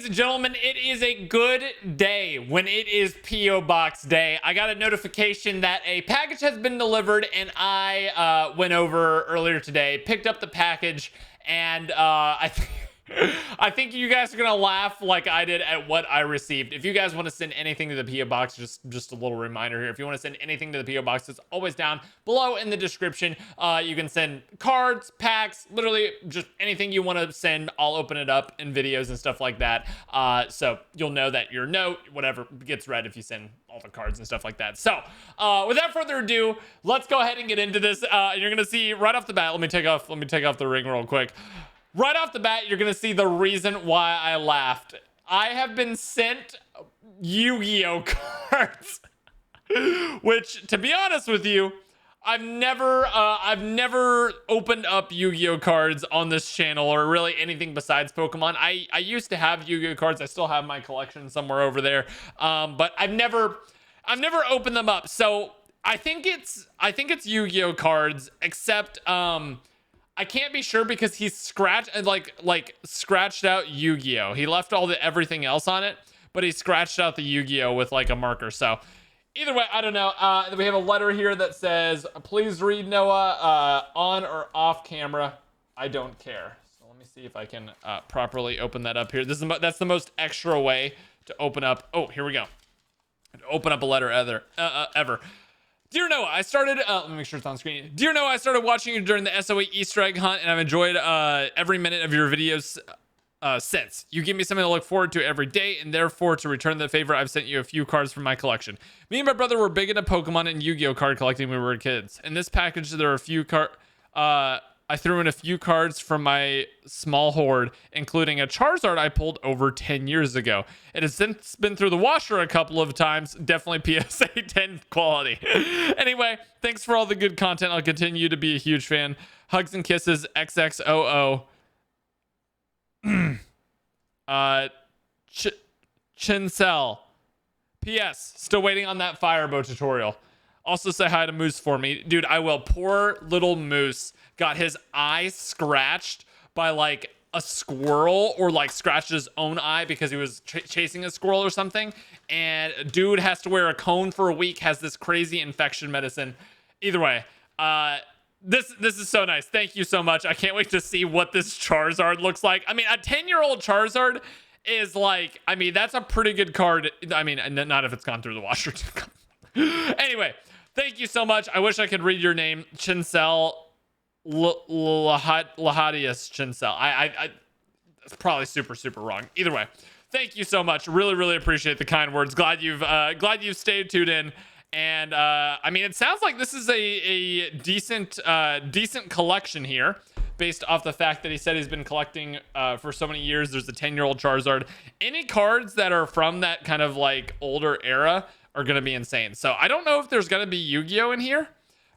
ladies and gentlemen, it is a good day when it is P.O. Box Day. I got a notification that a package has been delivered, and I went over earlier today, picked up the package, and I think you guys are gonna laugh like I did at what I received. If you guys want to send anything to the P.O. Box, just a little reminder here. If you want to send anything to the P.O. Box, it's always down below in the description. You can send cards, packs, literally just anything you want to send. I'll open it up in videos and stuff like that. So you'll know that your note, whatever, gets read if you send all the cards and stuff like that. So without further ado, let's go ahead and get into this. You're gonna see right off the bat. Let me take off the ring real quick. Right off the bat, you're going to see the reason why I laughed. I have been sent Yu-Gi-Oh cards, which, to be honest with you, I've never opened up Yu-Gi-Oh cards on this channel or really anything besides Pokemon. I used to have Yu-Gi-Oh cards. I still have my collection somewhere over there. But I've never opened them up. So I think it's Yu-Gi-Oh cards, except, I can't be sure because he scratched scratched out Yu-Gi-Oh. He left everything else on it, but he scratched out the Yu-Gi-Oh with like a marker. So either way, I don't know. We have a letter here that says, "Please read, Noah, on or off camera. I don't care." So let me see if I can properly open that up here. That's the most extra way to open up. Oh, here we go. Open up a letter ever. Dear Noah, I started, let me make sure it's on screen. Dear Noah, I started watching you during the SOE Easter egg hunt, and I've enjoyed every minute of your videos since. You give me something to look forward to every day, and therefore, to return the favor, I've sent you a few cards from my collection. Me and my brother were big into Pokemon and Yu-Gi-Oh card collecting when we were kids. In this package, there are a few I threw in a few cards from my small hoard, including a Charizard I pulled over 10 years ago. It has since been through the washer a couple of times. Definitely PSA 10 quality. Anyway, thanks for all the good content. I'll continue to be a huge fan. Hugs and kisses, XXOO. Chincel. P.S. Still waiting on that Firebow tutorial. Also say hi to Moose for me. Dude, I will. Poor little Moose got his eye scratched by like a squirrel, or like scratched his own eye because he was chasing a squirrel or something. And dude has to wear a cone for a week, has this crazy infection medicine. Either way, this is so nice. Thank you so much. I can't wait to see what this Charizard looks like. I mean, a 10-year-old Charizard is like, I mean, that's a pretty good card. I mean, not if it's gone through the washer. Anyway, thank you so much. I wish I could read your name. Chincel Lahadius Chincel. It's probably super wrong. Either way, thank you so much. Really appreciate the kind words. Glad you've stayed tuned in. And I mean, it sounds like this is a decent collection here, based off the fact that he said he's been collecting for so many years. There's a 10-year-old Charizard. Any cards that are from that kind of like older era are gonna be insane. So I don't know if there's gonna be Yu-Gi-Oh in here,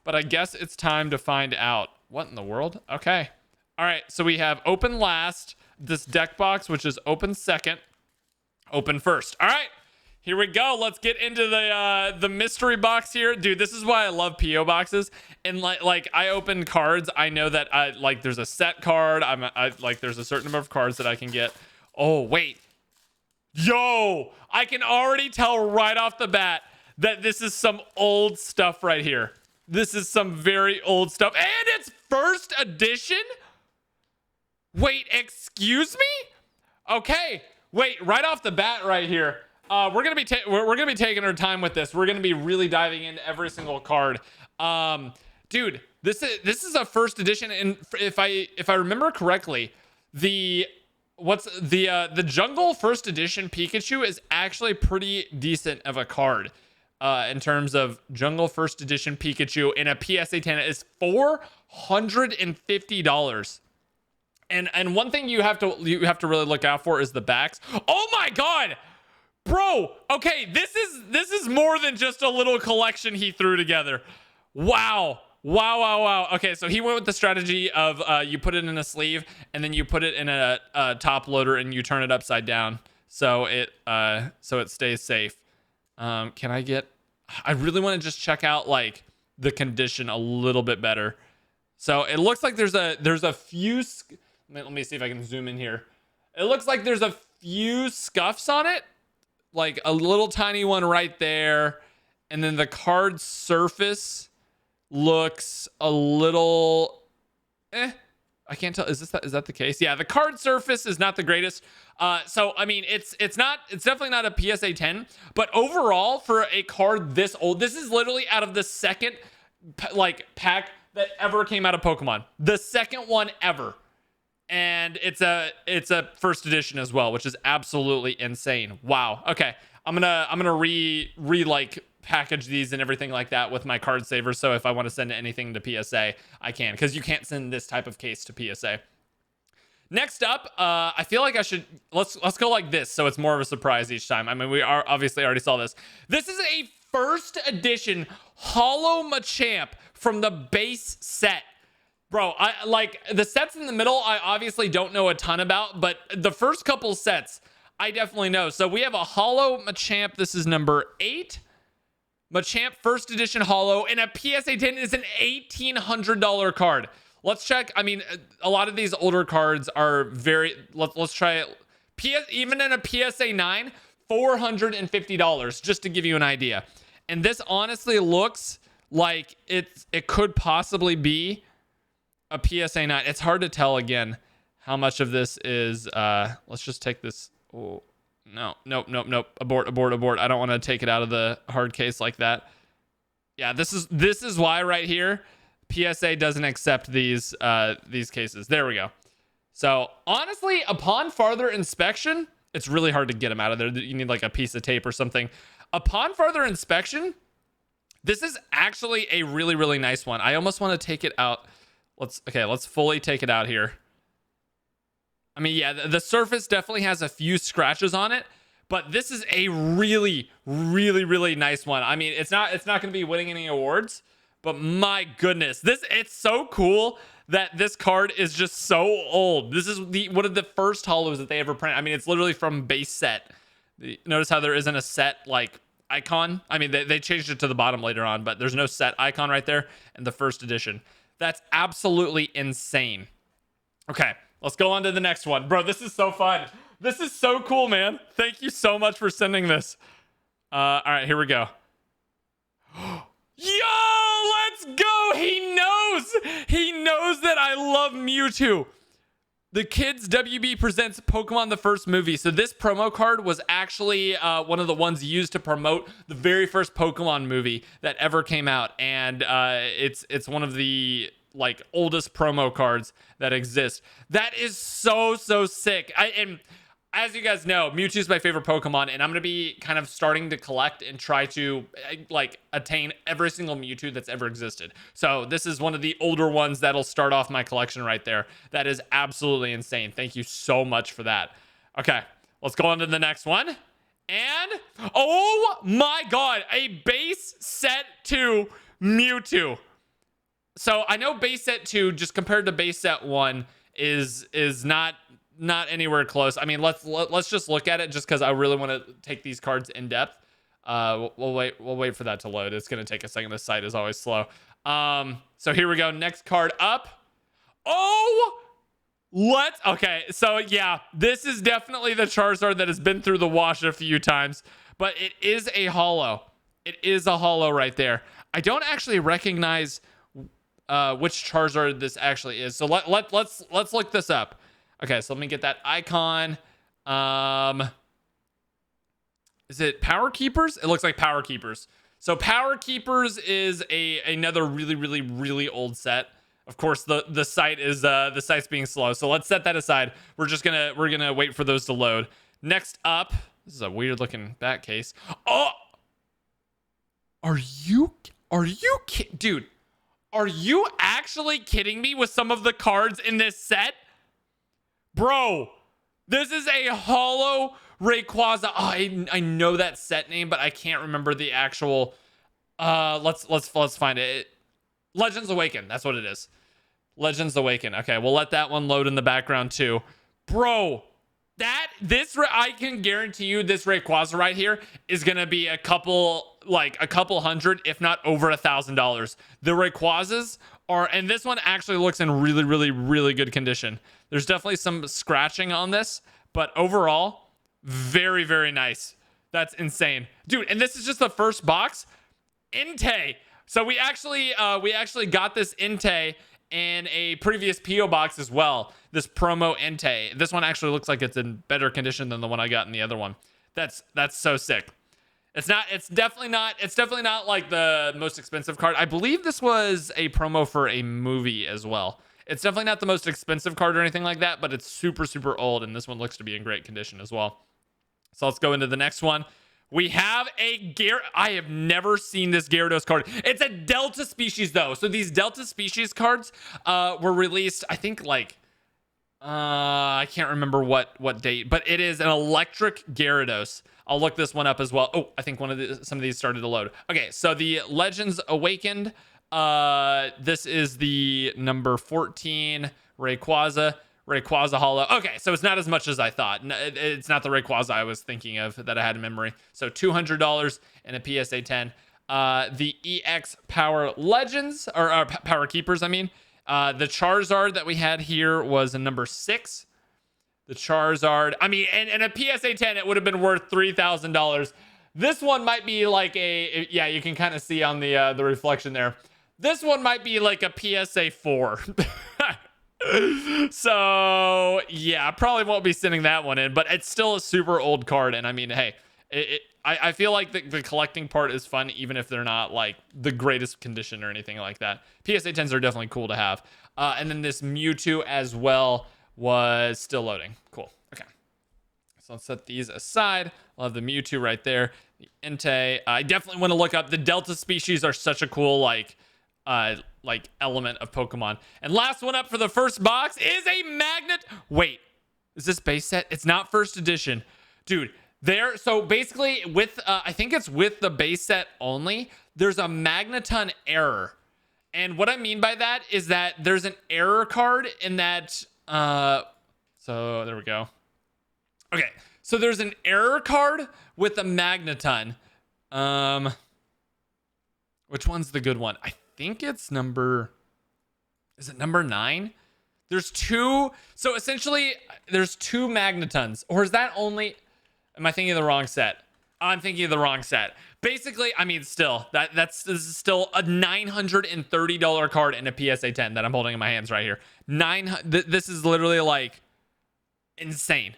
but I guess it's time to find out. What in the world? Okay. All right, so we have open last, this deck box, which is open second, open first. All right, here we go. Let's get into the mystery box here. Dude, this is why I love P.O. boxes. And like I open cards, I know that there's a set card. There's a certain number of cards that I can get. Oh, wait. Yo, I can already tell right off the bat that this is some old stuff right here. This is some very old stuff. And it's first edition? Wait, excuse me? Okay. Wait, right off the bat right here. We're gonna be taking our time with this. We're gonna be really diving into every single card. Dude, this is a first edition, and if I remember correctly, the Jungle first edition Pikachu is actually pretty decent of a card. In terms of Jungle first edition Pikachu in a PSA 10 is $450. And one thing you have to really look out for is the backs. Oh my god, bro. Okay, this is more than just a little collection he threw together. Wow. Okay, so he went with the strategy of you put it in a sleeve and then you put it in a top loader and you turn it upside down so it stays safe. I really want to just check out like the condition a little bit better. So it looks like there's a few. Let me see if I can zoom in here. It looks like there's a few scuffs on it, like a little tiny one right there. And then the card surface looks a little, I can't tell. Is that the case? Yeah, the card surface is not the greatest. So I mean, it's definitely not a PSA 10, but overall for a card this old, this is literally out of the second pack that ever came out of Pokemon, the second one ever, and it's a first edition as well, which is absolutely insane. Wow. Okay, I'm gonna re package these and everything like that with my card saver, so if I want to send anything to PSA, I can, because you can't send this type of case to PSA. Next up, I feel like I should let's go like this, so it's more of a surprise each time. I mean, we are obviously already saw this. This is a first edition Holo Machamp from the base set. Bro, I like the sets in the middle. I obviously don't know a ton about, but the first couple sets I definitely know. So we have a Holo Machamp. This is number 8. Machamp first edition Holo, and a PSA 10 is an $1,800 card. Let's check. I mean, a lot of these older cards are very. Let's try it. Even in a PSA 9, $450, just to give you an idea. And this honestly looks like it could possibly be a PSA 9. It's hard to tell again how much of this is. Let's just take this. Oh. Nope. Abort. I don't want to take it out of the hard case like that. Yeah, this is why right here PSA doesn't accept these cases. There we go. So honestly, upon farther inspection, it's really hard to get them out of there. You need like a piece of tape or something. Upon further inspection, this is actually a really, really nice one. I almost want to take it out. Let's fully take it out here. I mean, yeah, the surface definitely has a few scratches on it, but this is a really, really, really nice one. I mean, it's not going to be winning any awards, but my goodness, it's so cool that this card is just so old. This is one of the first holos that they ever printed. I mean, it's literally from base set. Notice how there isn't a set like icon. I mean, they changed it to the bottom later on, but there's no set icon right there in the first edition. That's absolutely insane. Okay. Let's go on to the next one. Bro, this is so fun. This is so cool, man. Thank you so much for sending this. All right, here we go. Yo, let's go. He knows that I love Mewtwo. The Kids WB presents Pokemon the First Movie. So this promo card was actually one of the ones used to promote the very first Pokemon movie that ever came out. And it's one of the like oldest promo cards that exist. That is so sick. And as you guys know, Mewtwo is my favorite Pokemon, and I'm gonna be kind of starting to collect and try to like attain every single Mewtwo that's ever existed. So this is one of the older ones that'll start off my collection right there. That is absolutely insane. Thank you so much for that. Okay, let's go on to the next one. And oh my god, a base set 2 Mewtwo. So I know base set 2 just compared to base set 1 is not anywhere close. I mean, let's just look at it just because I really want to take these cards in depth. We'll wait for that to load. It's gonna take a second. This site is always slow. So here we go. Next card up. Okay. So yeah, this is definitely the Charizard that has been through the wash a few times, but it is a holo. It is a holo right there. I don't actually recognize which Charizard this actually is. So let's look this up. Okay, so let me get that icon. Is it Power Keepers? It looks like Power Keepers. So Power Keepers is another really old set. Of course, the site's being slow. So let's set that aside. We're gonna wait for those to load. Next up, this is a weird looking back case. Oh, are you dude? Are you actually kidding me with some of the cards in this set? Bro, this is a holo Rayquaza. Oh, I know that set name, but I can't remember the actual. Let's find it. Legends Awaken. That's what it is. Legends Awaken. Okay, we'll let that one load in the background too. Bro, I can guarantee you this Rayquaza right here is gonna be a couple hundred, if not over $1,000. The Rayquazas are, and this one actually looks in really good condition. There's definitely some scratching on this, but overall, Very, very nice. That's insane, dude. And this is just the first box. Entei. So we actually got this Entei in a previous PO box as well. This promo Entei. This one actually looks like it's in better condition than the one I got in the other one. That's so sick. It's definitely not like the most expensive card. I believe this was a promo for a movie as well. It's definitely not the most expensive card or anything like that, but it's super, super old, and this one looks to be in great condition as well. So let's go into the next one. We have a I have never seen this Gyarados card. It's a Delta species though. So these Delta species cards were released, I think like I can't remember what date, but it is an electric Gyarados. I'll look this one up as well. Oh, I think some of these started to load. Okay, so the Legends Awakened. This is the number 14 Rayquaza Hollow. Okay, so it's not as much as I thought. It's not the Rayquaza I was thinking of that I had in memory. So $200 and a PSA 10. The EX Power Legends, or Power Keepers, I mean. The Charizard that we had here was a number 6. The Charizard, I mean, and a PSA 10, it would have been worth $3,000. This one might be like yeah, you can kind of see on the reflection there. This one might be like a PSA 4. So yeah, I probably won't be sending that one in, but it's still a super old card. And I mean, hey, I feel like the collecting part is fun, even if they're not like the greatest condition or anything like that. PSA 10s are definitely cool to have. And then this Mewtwo as well was still loading. Cool. Okay. So let's set these aside. I'll have the Mewtwo right there. The Entei. I definitely want to look up the Delta species are such a cool like element of Pokemon. And last one up for the first box is a magnet. Wait, is this base set? It's not first edition, dude. So basically with I think it's with the base set only, there's a Magneton error. And what I mean by that is that there's an error card in that so there we go. Okay, so there's an error card with a Magneton. Which one's the good one? I think it's is it number 9? There's 2. So essentially there's 2 Magnetons. Or is that only, am I thinking of the wrong set? I'm thinking of the wrong set. Basically, I mean, still, this is still a $930 card in a PSA 10 that I'm holding in my hands right here. This is literally like insane.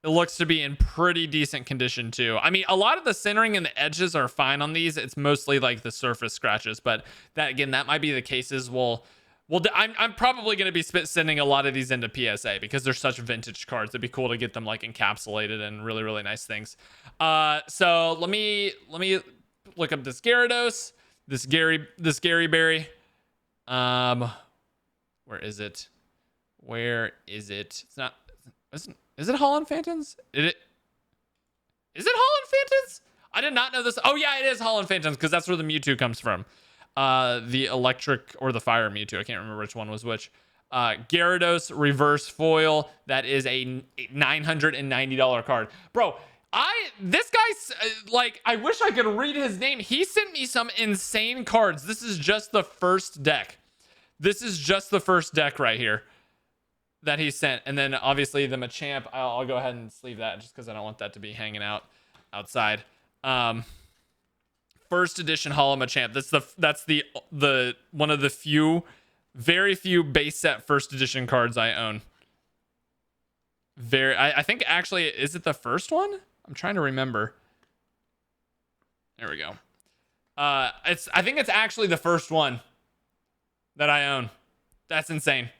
It looks to be in pretty decent condition too. I mean, a lot of the centering and the edges are fine on these. It's mostly like the surface scratches, but that might be the cases. I'm probably going to be sending a lot of these into PSA because they're such vintage cards. It'd be cool to get them like encapsulated and really, really nice things. So let me look up this Gyarados, this Gary Berry. Where is it? It's not. Is it Holland Phantoms? Is it Holland Phantoms? I did not know this. Oh yeah, it is Holland Phantoms because that's where the Mewtwo comes from. The electric or the fire Mewtwo. I can't remember which one was which. Gyarados reverse foil. That is a $990 card. Bro, this guy's like, I wish I could read his name. He sent me some insane cards. This is just the first deck. This is just the first deck right here that he sent. And then obviously the Machamp, I'll go ahead and sleeve that just because I don't want that to be hanging out outside. First edition Holo Machamp. That's the one of the very few base set first edition cards I own. I think actually, is it the first one? I'm trying to remember. There we go. I think it's actually the first one that I own. That's insane.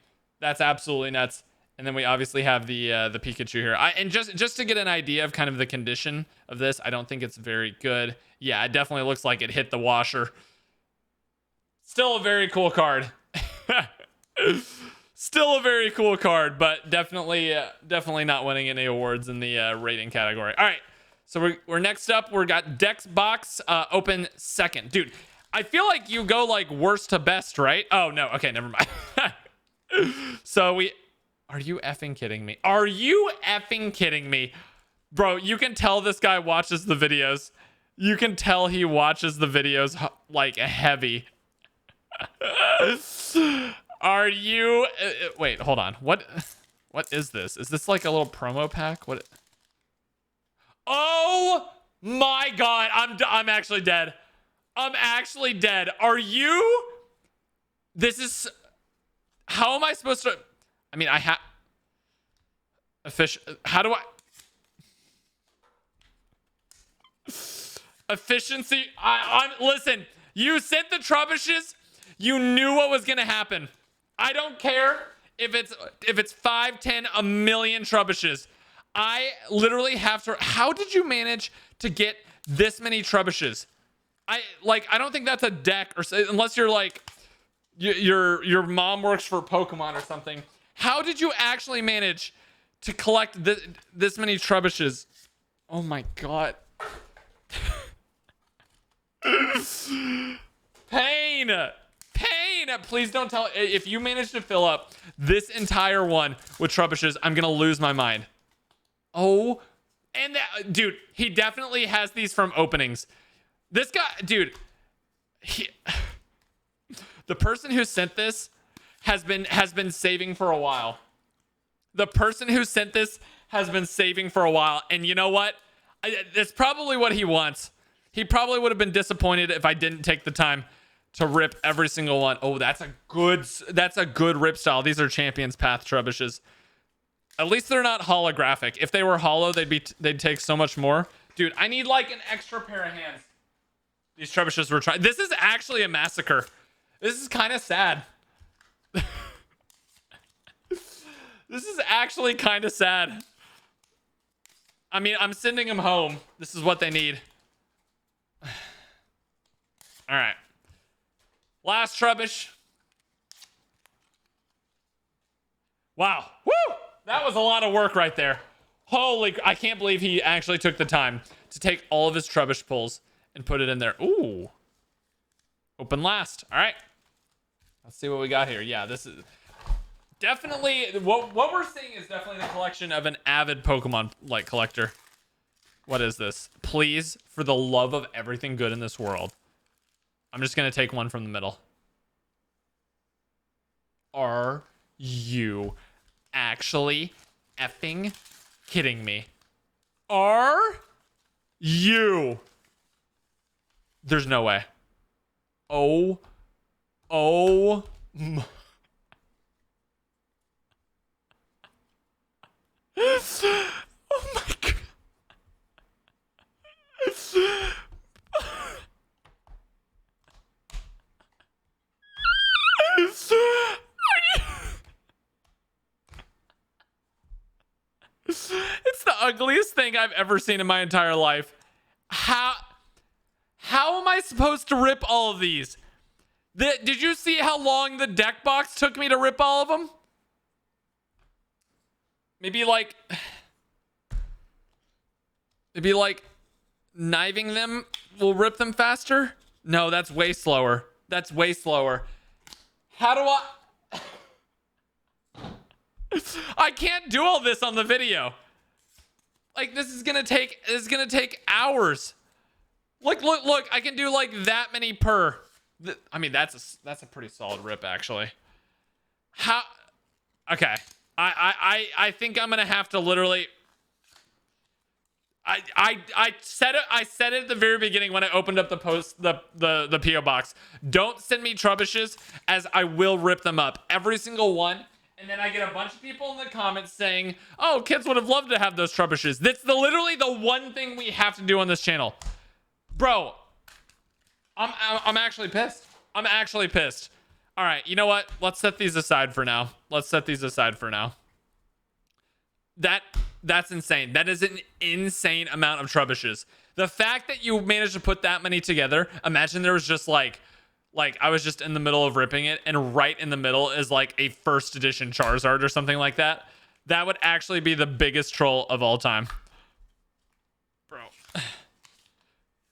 That's absolutely nuts. And then we obviously have the Pikachu here. And just to get an idea of kind of the condition of this, I don't think it's very good. Yeah, it definitely looks like it hit the washer. Still a very cool card. Still a very cool card, but definitely not winning any awards in the rating category. All right, so we're next up. We got Dex Box open second. Dude, I feel like you go like worst to best, right? Oh no, okay, never mind. So are you effing kidding me? Are you effing kidding me? Bro, you can tell this guy watches the videos. You can tell he watches the videos like heavy. Are you wait, hold on. What is this? Is this like a little promo pack? What? Oh my God. I'm actually dead. I'm actually dead. Are you? This is, how am I supposed to? I mean, I have how do I? Efficiency. Listen, you sent the Trubbishes. You knew what was going to happen. I don't care if it's 5, 10, a million Trubbishes. I literally have to. How did you manage to get this many Trubbishes? I don't think that's a deck, or unless you're like your mom works for Pokemon or something. How did you actually manage to collect this many Trubbishes? Oh my God. Pain. Please don't tell. If you manage to fill up this entire one with Trubbishes, I'm gonna lose my mind. Oh, and dude, he definitely has these from openings. This guy, dude, the person who sent this has been saving for a while. The person who sent this has been saving for a while, and you know what? That's probably what he wants. He probably would have been disappointed if I didn't take the time to rip every single one. Oh, that's a good rip style. These are Champions Path Trubbishes. At least they're not holographic. If they were hollow, they'd take so much more. Dude, I need like an extra pair of hands. These Trubbishes were trying. This is actually a massacre. This is kind of sad. This is actually kind of sad. I mean, I'm sending them home. This is what they need. All right. Last Trubbish. Wow. Woo! That was a lot of work right there. Holy, I can't believe he actually took the time to take all of his Trubbish pulls and put it in there. Ooh. Open last. All right. Let's see what we got here. Yeah, this is definitely what we're seeing is definitely the collection of an avid Pokemon like collector. What is this? Please, for the love of everything good in this world, I'm just gonna take one from the middle. Are you actually effing kidding me? Are you? There's no way. Oh my. Oh my God. It's the ugliest thing I've ever seen in my entire life. How am I supposed to rip all of these? Did you see how long the deck box took me to rip all of them? Maybe like kniving them will rip them faster? No, that's way slower. That's way slower. How do I can't do all this on the video. Like this is gonna take hours. Look, I can do like that many per. I mean, that's a pretty solid rip, actually. How? Okay, I think I'm gonna have to literally. I said it at the very beginning when I opened up the PO box. Don't send me Trubbishes, as I will rip them up, every single one. And then I get a bunch of people in the comments saying, "Oh, kids would have loved to have those Trubbishes." That's literally the one thing we have to do on this channel, bro. I'm actually pissed. I'm actually pissed. All right, you know what? Let's set these aside for now. That's insane. That is an insane amount of Trubbishes. The fact that you managed to put that many together. Imagine there was just like I was just in the middle of ripping it, and right in the middle is like a first edition Charizard or something like that. That would actually be the biggest troll of all time, bro.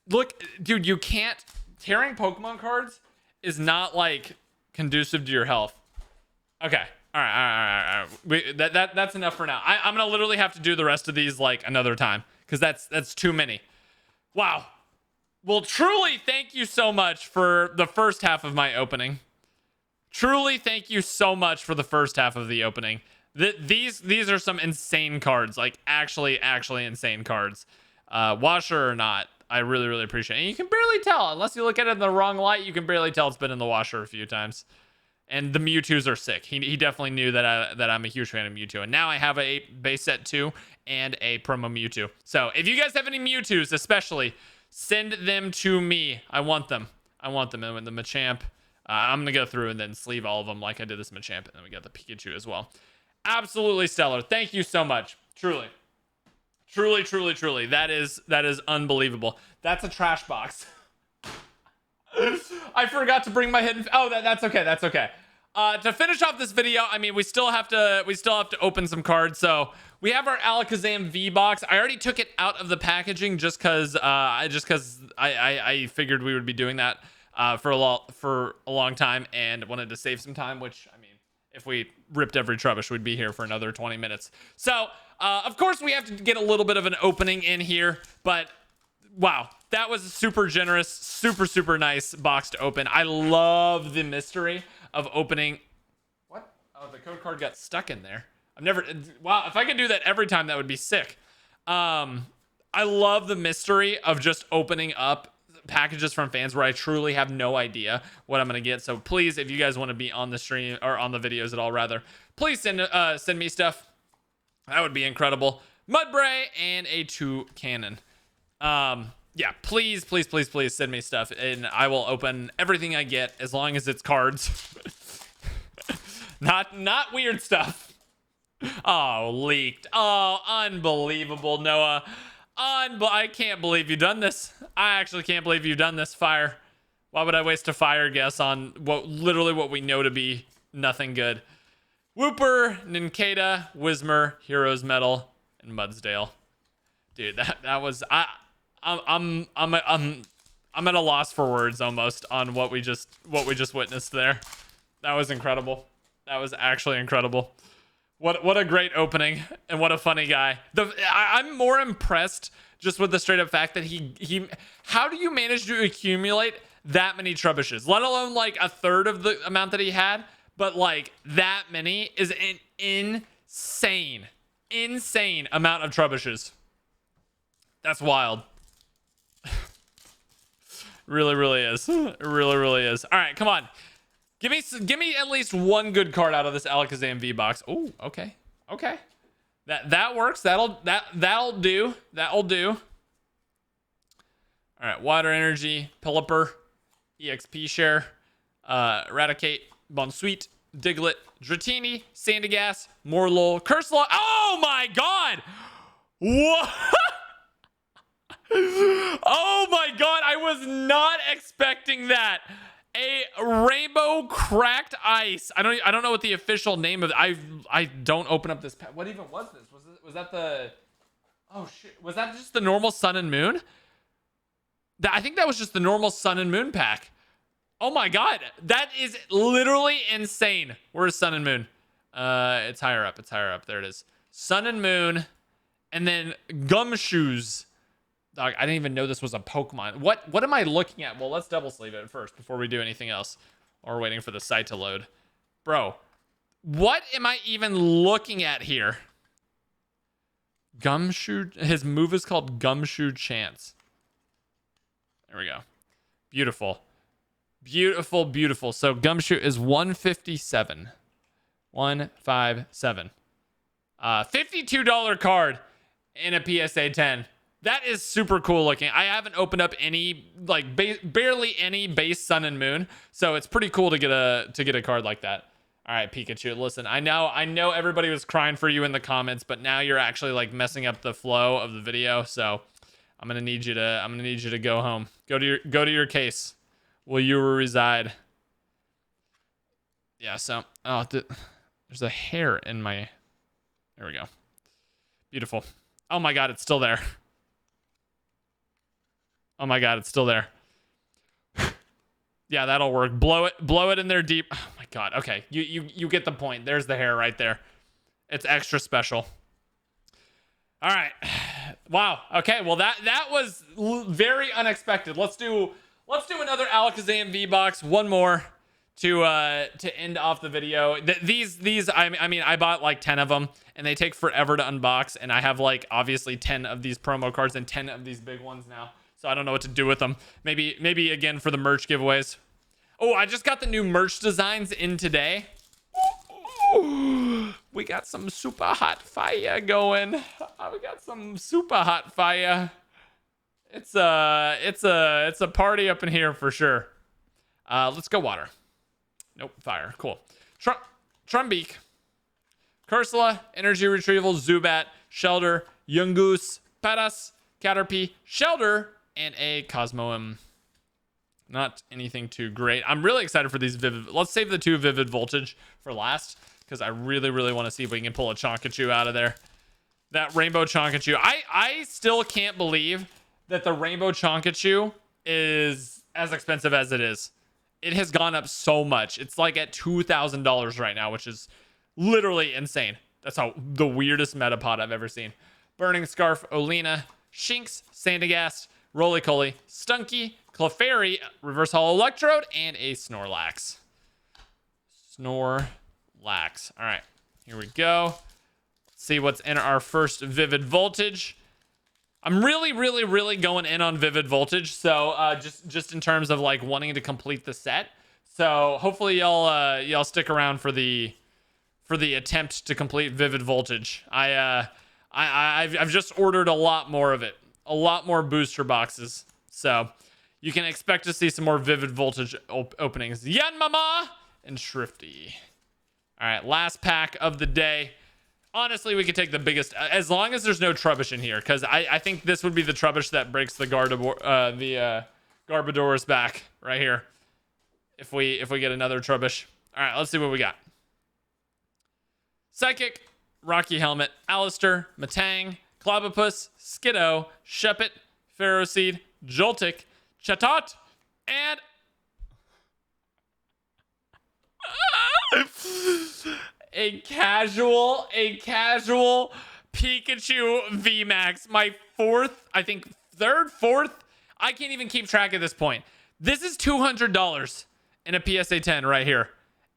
Look, dude, you can't. Tearing Pokemon cards is not like conducive to your health. Okay. All right. That's enough for now. I'm gonna literally have to do the rest of these like another time, because that's too many. Wow. Well, truly, thank you so much for the first half of my opening. Truly, thank you so much for the first half of the opening. These are some insane cards, like actually insane cards. washer or not, I really, really appreciate it. And you can barely tell, unless you look at it in the wrong light, you can barely tell it's been in the washer a few times. And the Mewtwo's are sick. He definitely knew that I'm a huge fan of Mewtwo. And now I have a base set 2 and a promo Mewtwo. So if you guys have any Mewtwo's, especially, send them to me. I want them. I want them. And the Machamp, I'm going to go through and then sleeve all of them like I did this Machamp. And then we got the Pikachu as well. Absolutely stellar. Thank you so much. Truly. Truly, truly, truly. That is unbelievable. That's a trash box. I forgot to bring my hidden. Oh, that's okay. That's okay. To finish off this video, I mean, we still have to open some cards. So we have our Alakazam V box. I already took it out of the packaging just because I figured we would be doing that for a long time and wanted to save some time. Which, I mean, if we ripped every Trubbish, we'd be here for another 20 minutes. So of course we have to get a little bit of an opening in here, but wow, that was a super generous, super nice box to open. I love the mystery of opening. What? Oh, the code card got stuck in there. Wow, if I could do that every time, that would be sick. I love the mystery of just opening up packages from fans where I truly have no idea what I'm gonna get. So please, if you guys want to be on the stream or on the videos at all, rather, please send me stuff. That would be incredible. Mudbray and a 2 cannon. Yeah, please send me stuff and I will open everything I get as long as it's cards. not weird stuff. Oh, leaked. Oh, unbelievable, Noah. I can't believe you've done this. I actually can't believe you've done this, Fire. Why would I waste a Fire guess on literally what we know to be nothing good? Wooper, Nincada, Whismur, Heroes Medal, and Mudsdale. Dude, that was I'm at a loss for words almost on what we just witnessed there. That was incredible. That was actually incredible. What a great opening and what a funny guy. I'm more impressed just with the straight up fact that he how do you manage to accumulate that many Trubbishes, let alone like a third of the amount that he had, but like that many is an insane amount of Trubbishes. That's wild. really is. It really is. All right, come on. Give me at least one good card out of this Alakazam V box. Oh, okay. That works. That'll do. That'll do. All right, Water Energy, Pelipper, EXP Share, Eradicate, Bonsuite, Diglett, Dratini, Sandygast, Morlul, Curselon. Oh my God! What? Oh my God! I was not expecting that. A rainbow cracked ice. I don't know what the official name of it. I don't open up this pack. What even was this? Was that the? Oh shit! Was that just the normal Sun and Moon? I think that was just the normal Sun and Moon pack. Oh my God, that is literally insane. Where's Sun and Moon? It's higher up. It's higher up. There it is. Sun and Moon, and then Gumshoes. Dog, I didn't even know this was a Pokemon. What am I looking at? Well, let's double sleeve it first before we do anything else. Or we're waiting for the site to load. Bro, what am I even looking at here? Gumshoe. His move is called Gumshoe Chance. There we go. Beautiful. Beautiful. So Gumshoe is 157. 157. $52 card in a PSA 10. That is super cool looking. I haven't opened up any, like, barely any base Sun and Moon, so it's pretty cool to get a card like that. All right, Pikachu, listen, I know everybody was crying for you in the comments, but now you're actually like messing up the flow of the video, so I'm gonna need you to go home. Go to your case. Will you reside? Yeah. So, there's a hair in my. There we go. Beautiful. Oh my God, it's still there. Oh my God, it's still there. Yeah, that'll work. Blow it in there deep. Oh my God. Okay, you get the point. There's the hair right there. It's extra special. All right. Wow. Okay. Well, that was very unexpected. Let's do another Alakazam V box. One more to end off the video. These I mean I bought like 10 of them and they take forever to unbox, and I have like obviously 10 of these promo cards and 10 of these big ones now, so I don't know what to do with them. Maybe again for the merch giveaways. Oh, I just got the new merch designs in today. We got some super hot fire going. We got some super hot fire. It's a party up in here for sure. Let's go water. Nope, fire. Cool. Trumbeak, Cursula, Energy Retrieval, Zubat, Shelter, Yungoos, Paras, Caterpie, Shelter, and a Cosmoem. Not anything too great. I'm really excited for these Vivid. Let's save the 2 Vivid Voltage for last, because I really want to see if we can pull a Chonkachu out of there. That Rainbow Chonkachu. I still can't believe that the Rainbow Chonkachu is as expensive as it is. It has gone up so much. It's like at $2,000 right now, which is literally insane. That's how the weirdest Metapod I've ever seen. Burning Scarf, Olina, Shinx, Sandygast, Roly-Coly, Stunky, Clefairy, Reverse Hollow Electrode, and a Snorlax. Snorlax. All right, here we go. Let's see what's in our first Vivid Voltage. I'm really going in on Vivid Voltage, so just in terms of like wanting to complete the set. So hopefully y'all stick around for the attempt to complete Vivid Voltage. I've just ordered a lot more of it, a lot more booster boxes, so you can expect to see some more Vivid Voltage openings. Yanmama and Shrifty. All right, last pack of the day. Honestly, we could take the biggest, as long as there's no Trubbish in here, because I think this would be the Trubbish that breaks the Garbodor's back right here. If we get another Trubbish. All right, let's see what we got. Psychic, Rocky Helmet, Alistair, Matang, Clobopus, Skiddo, Shuppet, Ferroseed, Joltik, Chatot, and a casual Pikachu VMAX. My fourth. I can't even keep track at this point. This is $200 in a PSA 10 right here.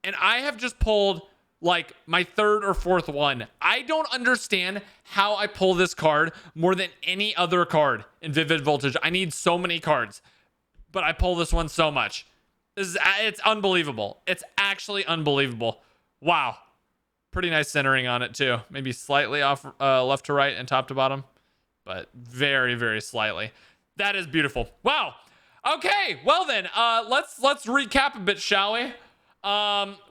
And I have just pulled like my 3rd or 4th one. I don't understand how I pull this card more than any other card in Vivid Voltage. I need so many cards, but I pull this one so much. It's unbelievable. It's actually unbelievable. Wow. Pretty nice centering on it too. Maybe slightly off left to right and top to bottom, but very slightly. That is beautiful. Wow. Okay. Well then, let's recap a bit, shall we?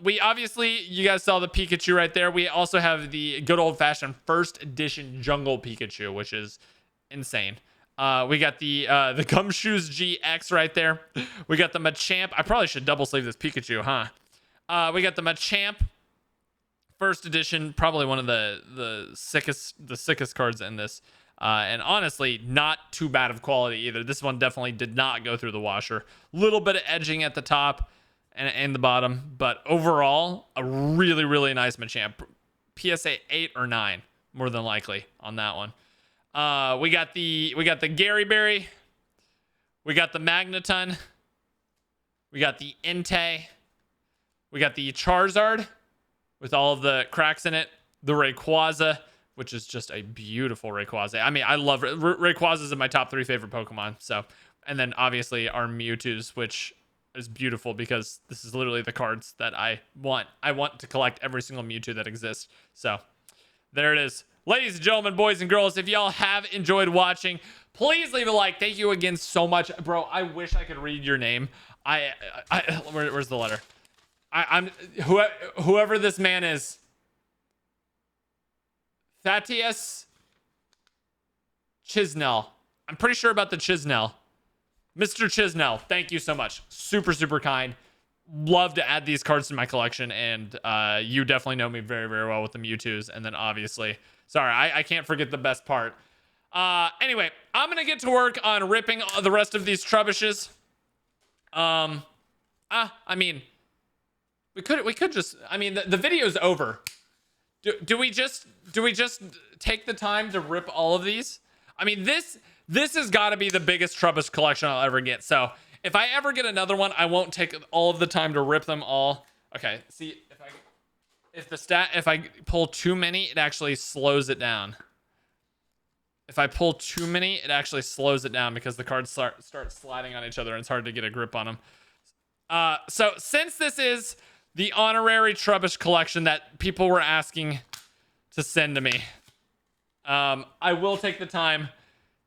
We obviously, you guys saw the Pikachu right there. We also have the good old fashioned 1st edition Jungle Pikachu, which is insane. We got the Gumshoes GX right there. We got the Machamp. I probably should double sleeve this Pikachu, huh? We got the Machamp 1st edition, probably one of the sickest cards in this. And honestly, not too bad of quality either. This one definitely did not go through the washer. Little bit of edging at the top and the bottom, but overall, a really nice Machamp. PSA 8 or 9, more than likely on that one. We got the Gary Berry. We got the Magneton. We got the Entei. We got the Charizard with all of the cracks in it. The Rayquaza, which is just a beautiful Rayquaza. I mean, I love it. Rayquaza is in my top 3 favorite Pokemon. So, and then obviously our Mewtwo's, which is beautiful because this is literally the cards that I want. I want to collect every single Mewtwo that exists. So there it is. Ladies and gentlemen, boys and girls, if y'all have enjoyed watching, please leave a like. Thank you again so much. Bro, I wish I could read your name. Where's the letter? Whoever this man is. Thaddeus Chisnell. I'm pretty sure about the Chisnell. Mr. Chisnell, thank you so much. Super kind. Love to add these cards to my collection, and you definitely know me very well with the Mewtwo's, and then obviously, sorry, I can't forget the best part. Anyway, I'm gonna get to work on ripping the rest of these Trubbishes. I mean, we could just, I mean, the video's over. Do we just take the time to rip all of these? I mean, this has got to be the biggest Trubbish collection I'll ever get. So If I ever get another one, I won't take all of the time to rip them all. Okay, see, if I pull too many, it actually slows it down. If I pull too many, it actually slows it down because the cards start sliding on each other and it's hard to get a grip on them. So since this is the honorary Trubbish collection that people were asking to send to me, I will take the time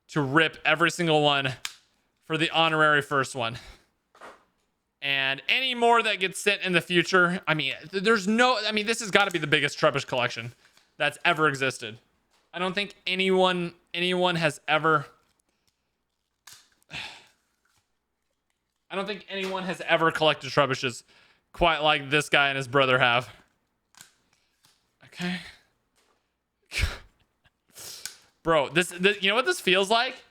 to rip every single one for the honorary first one. And any more that gets sent in the future, I mean, this has got to be the biggest Trubbish collection that's ever existed. I don't think anyone has ever... I don't think anyone has ever collected Trubbishes quite like this guy and his brother have. Okay. Bro, this you know what this feels like?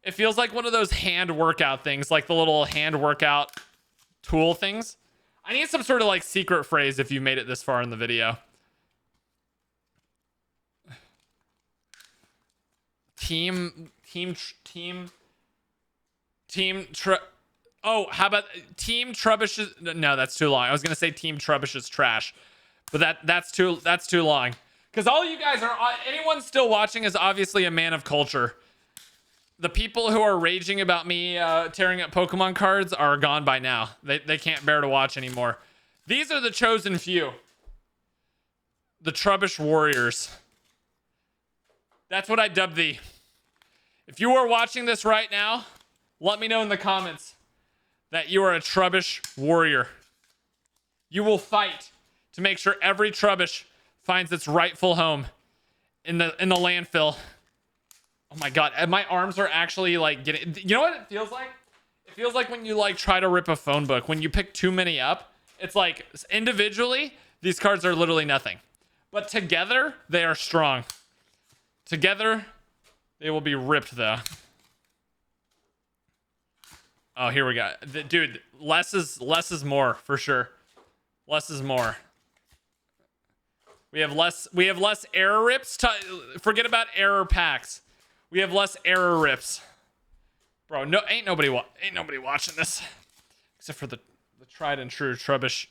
It feels like one of those hand workout things, like the little hand workout tool things. I need some sort of like secret phrase if you made it this far in the video. Oh, how about Team Trubbish? No, that's too long. I was gonna say Team Trubbish is trash, but that's too long. Because all you guys are, anyone still watching is obviously a man of culture. The people who are raging about me tearing up Pokemon cards are gone by now. They can't bear to watch anymore. These are the chosen few. The Trubbish Warriors. That's what I dubbed thee. If you are watching this right now, let me know in the comments that you are a Trubbish warrior. You will fight to make sure every Trubbish finds its rightful home in the landfill. Oh my god, and my arms are actually like getting... You know what it feels like? It feels like when you like try to rip a phone book. When you pick too many up, it's like individually, these cards are literally nothing. But together, they are strong. Together, they will be ripped though. Oh, here we go. Dude, less is more for sure. Less is more. We have less error rips. Forget about error packs. We have less error rips. Bro, no, ain't nobody watching this. Except for the tried and true Trubbish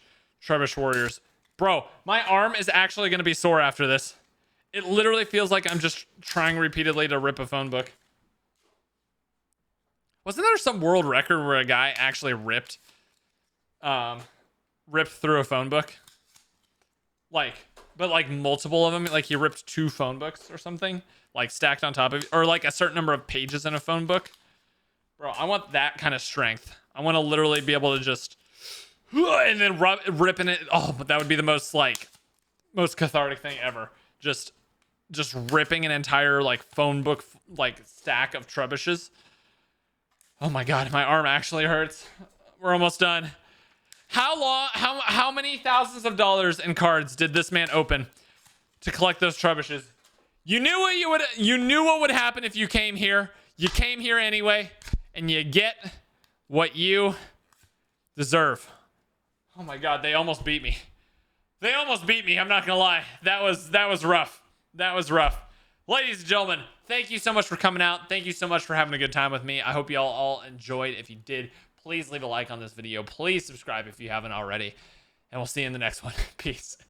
Warriors. Bro, my arm is actually going to be sore after this. It literally feels like I'm just trying repeatedly to rip a phone book. Wasn't there some world record where a guy actually ripped through a phone book? But like multiple of them, like he ripped 2 phone books or something, like stacked on top of, or like a certain number of pages in a phone book. Bro, I want that kind of strength. I want to literally be able to just, and then ripping it. Oh, but that would be the most cathartic thing ever. Just ripping an entire like phone book like stack of Trubbishes. Oh my god, my arm actually hurts. We're almost done. How many thousands of dollars in cards did this man open to collect those Trubbishes? You knew what would happen if you came here. You came here anyway, and you get what you deserve. Oh my god, they almost beat me. They almost beat me, I'm not gonna lie. That was rough. That was rough. Ladies and gentlemen, thank you so much for coming out. Thank you so much for having a good time with me. I hope y'all all enjoyed. If you did, please leave a like on this video. Please subscribe if you haven't already. And we'll see you in the next one. Peace.